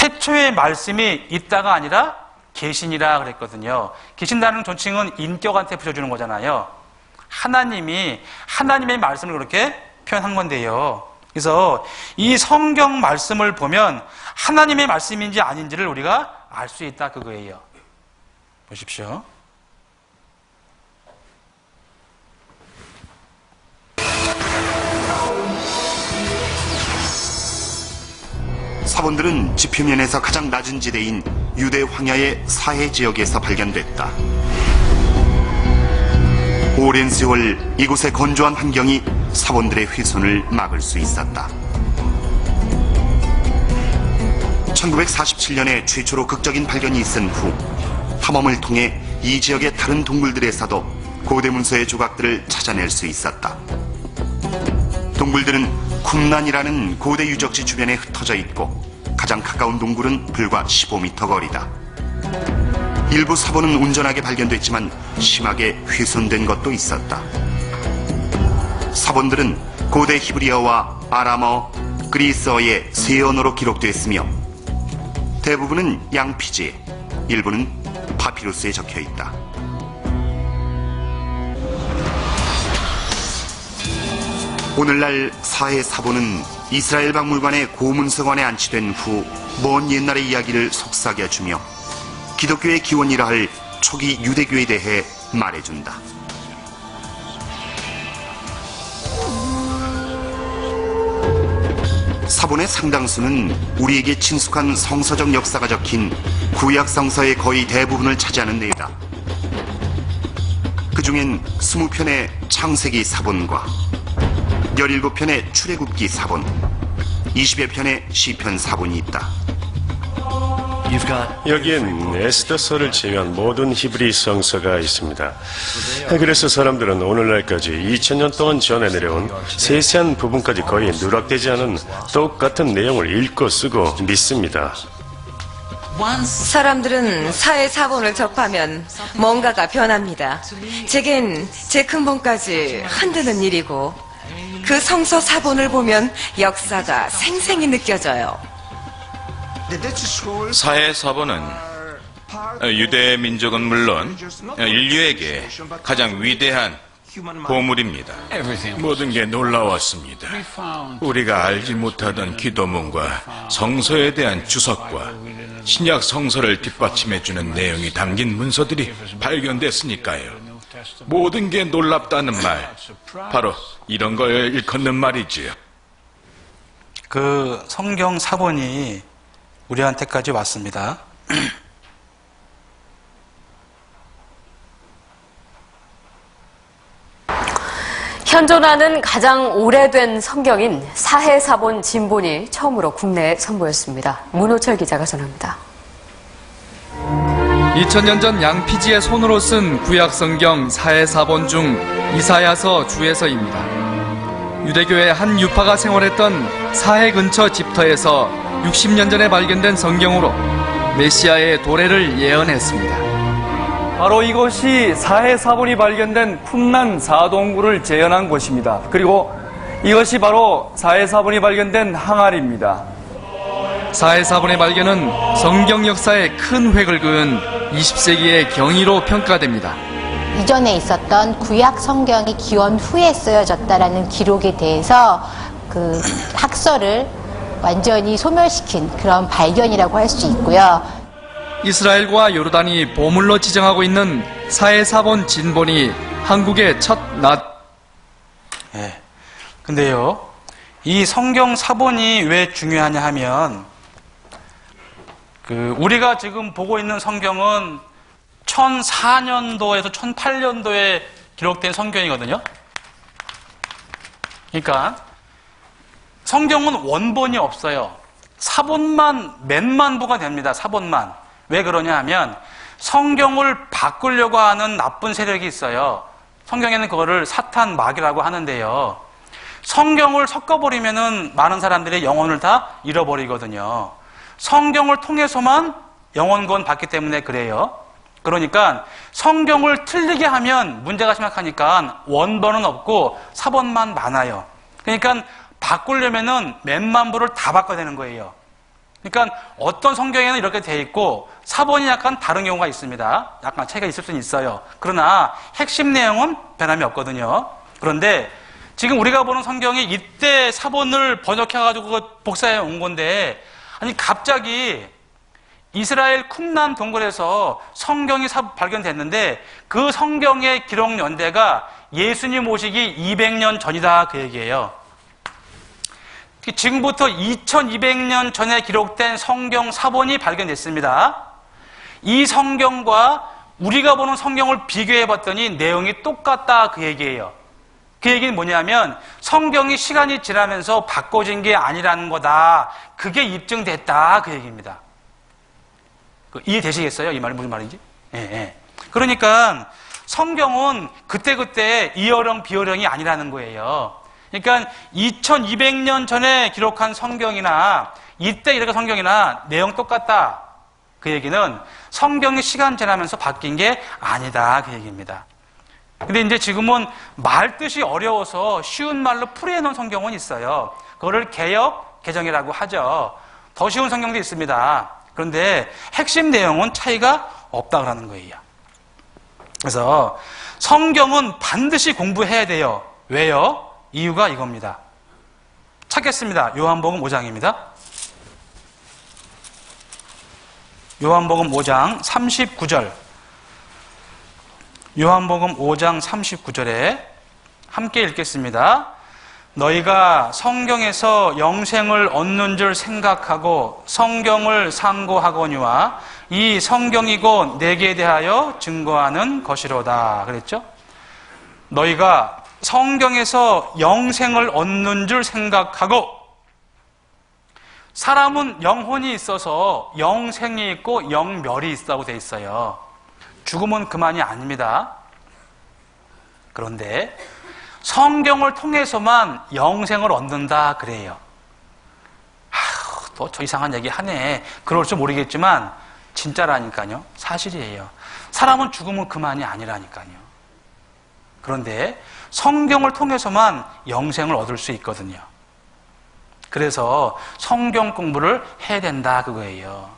태초에 말씀이 있다가 아니라 계시니라 그랬거든요. 계신다는 존칭은 인격한테 붙여주는 거잖아요. 하나님이 하나님의 말씀을 그렇게 표현한 건데요. 그래서 이 성경 말씀을 보면 하나님의 말씀인지 아닌지를 우리가 알 수 있다 그거예요. 보십시오. 사본들은 지표면에서 가장 낮은 지대인 유대 황야의 사해 지역에서 발견됐다. 오랜 세월 이곳의 건조한 환경이 사본들의 훼손을 막을 수 있었다. 1947년에 최초로 극적인 발견이 있은 후 탐험을 통해 이 지역의 다른 동굴들에서도 고대 문서의 조각들을 찾아낼 수 있었다. 동굴들은 쿰란이라는 고대 유적지 주변에 흩어져 있고 가장 가까운 동굴은 불과 15m 거리다. 일부 사본은 온전하게 발견됐지만 심하게 훼손된 것도 있었다. 사본들은 고대 히브리어와 아람어, 그리스어의 세 언어로 기록됐으며 대부분은 양피지에, 일부는 파피루스에 적혀 있다. 오늘날 사해 사본은 이스라엘 박물관의 고문서관에 안치된 후 먼 옛날의 이야기를 속삭여주며 기독교의 기원이라 할 초기 유대교에 대해 말해준다. 사본의 상당수는 우리에게 친숙한 성서적 역사가 적힌 구약 성서의 거의 대부분을 차지하는 데이다. 그중엔 20편의 창세기 사본과 17편의 출애굽기 사본, 20여 편의 시편 사본이 있다. 여기엔 에스더서를 제외한 모든 히브리 성서가 있습니다. 그래서 사람들은 오늘날까지 2000년 동안 전해 내려온 세세한 부분까지 거의 누락되지 않은 똑같은 내용을 읽고 쓰고 믿습니다. 사람들은 사해 사본을 접하면 뭔가가 변합니다. 제겐 제 근본까지 흔드는 일이고 그 성서 사본을 보면 역사가 생생히 느껴져요. 사해 사본은 유대 민족은 물론 인류에게 가장 위대한 보물입니다. 모든 게 놀라웠습니다. 우리가 알지 못하던 기도문과 성서에 대한 주석과 신약 성서를 뒷받침해주는 내용이 담긴 문서들이 발견됐으니까요. 모든 게 놀랍다는 말, 바로 이런 걸 일컫는 말이지요. 그 성경 사본이 우리한테까지 왔습니다. 현존하는 가장 오래된 성경인 사해사본 진본이 처음으로 국내에 선보였습니다. 문호철 기자가 전합니다. 2000년 전 양피지의 손으로 쓴 구약성경 사해사본 중 이사야서 주에서입니다. 유대교의 한 유파가 생활했던 사해 근처 집터에서 60년 전에 발견된 성경으로 메시아의 도래를 예언했습니다. 바로 이것이 사해사본이 발견된 쿰란 사동굴을 재현한 곳입니다. 그리고 이것이 바로 사해사본이 발견된 항아리입니다. 사해사본의 발견은 성경 역사에 큰 획을 그은 20세기의 경이로 평가됩니다. 이전에 있었던 구약 성경이 기원 후에 쓰여졌다라는 기록에 대해서 그 학설을 완전히 소멸시킨 그런 발견이라고 할 수 있고요. 이스라엘과 요르단이 보물로 지정하고 있는 사해사본 진본이 한국의 첫 네. 근데요, 이 성경 사본이 왜 중요하냐 하면, 우리가 지금 보고 있는 성경은 1004년도에서 1008년도에 기록된 성경이거든요. 그러니까 성경은 원본이 없어요. 사본만 몇만 부가 됩니다. 사본만. 왜 그러냐 하면 성경을 바꾸려고 하는 나쁜 세력이 있어요. 성경에는 그거를 사탄 마귀라고 하는데요. 성경을 섞어버리면은 많은 사람들이 영혼을 다 잃어버리거든요. 성경을 통해서만 영혼구원 받기 때문에 그래요. 그러니까 성경을 틀리게 하면 문제가 심각하니까 원본은 없고 사본만 많아요. 그러니까 바꾸려면은 몇만 부를 다 바꿔야 되는 거예요. 그러니까 어떤 성경에는 이렇게 돼 있고 사본이 약간 다른 경우가 있습니다. 약간 차이가 있을 수는 있어요. 그러나 핵심 내용은 변함이 없거든요. 그런데 지금 우리가 보는 성경이 이때 사본을 번역해가지고 복사해 온 건데, 아니 갑자기 이스라엘 쿰란 동굴에서 성경이 발견됐는데 그 성경의 기록 연대가 예수님 오시기 200년 전이다, 그 얘기예요. 지금부터 2200년 전에 기록된 성경 사본이 발견됐습니다. 이 성경과 우리가 보는 성경을 비교해 봤더니 내용이 똑같다, 그 얘기예요. 그 얘기는 뭐냐면 성경이 시간이 지나면서 바꿔진 게 아니라는 거다. 그게 입증됐다, 그 얘기입니다. 이해되시겠어요? 이 말이 무슨 말인지? 예. 그러니까 성경은 그때그때 이어령 비어령이 아니라는 거예요. 그러니까 2200년 전에 기록한 성경이나 이때 기록한 성경이나 내용 똑같다, 그 얘기는 성경이 시간 지나면서 바뀐 게 아니다, 그 얘기입니다. 근데 이제 지금은 말뜻이 어려워서 쉬운 말로 풀이해 놓은 성경은 있어요. 그거를 개역 개정이라고 하죠. 더 쉬운 성경도 있습니다. 그런데 핵심 내용은 차이가 없다고 거예요. 그래서 성경은 반드시 공부해야 돼요. 왜요? 이유가 이겁니다. 찾겠습니다. 요한복음 5장입니다. 요한복음 5장 39절. 요한복음 5장 39절에 함께 읽겠습니다. 너희가 성경에서 영생을 얻는 줄 생각하고 성경을 상고하거니와 이 성경이고 내게 대하여 증거하는 것이로다. 그랬죠? 너희가 성경에서 영생을 얻는 줄 생각하고, 사람은 영혼이 있어서 영생이 있고 영멸이 있다고 돼 있어요. 죽음은 그만이 아닙니다. 그런데 성경을 통해서만 영생을 얻는다 그래요. 또 저 이상한 얘기 하네. 그럴 줄 모르겠지만 진짜라니까요. 사실이에요. 사람은 죽음은 그만이 아니라니까요. 그런데 성경을 통해서만 영생을 얻을 수 있거든요. 그래서 성경 공부를 해야 된다, 그거예요.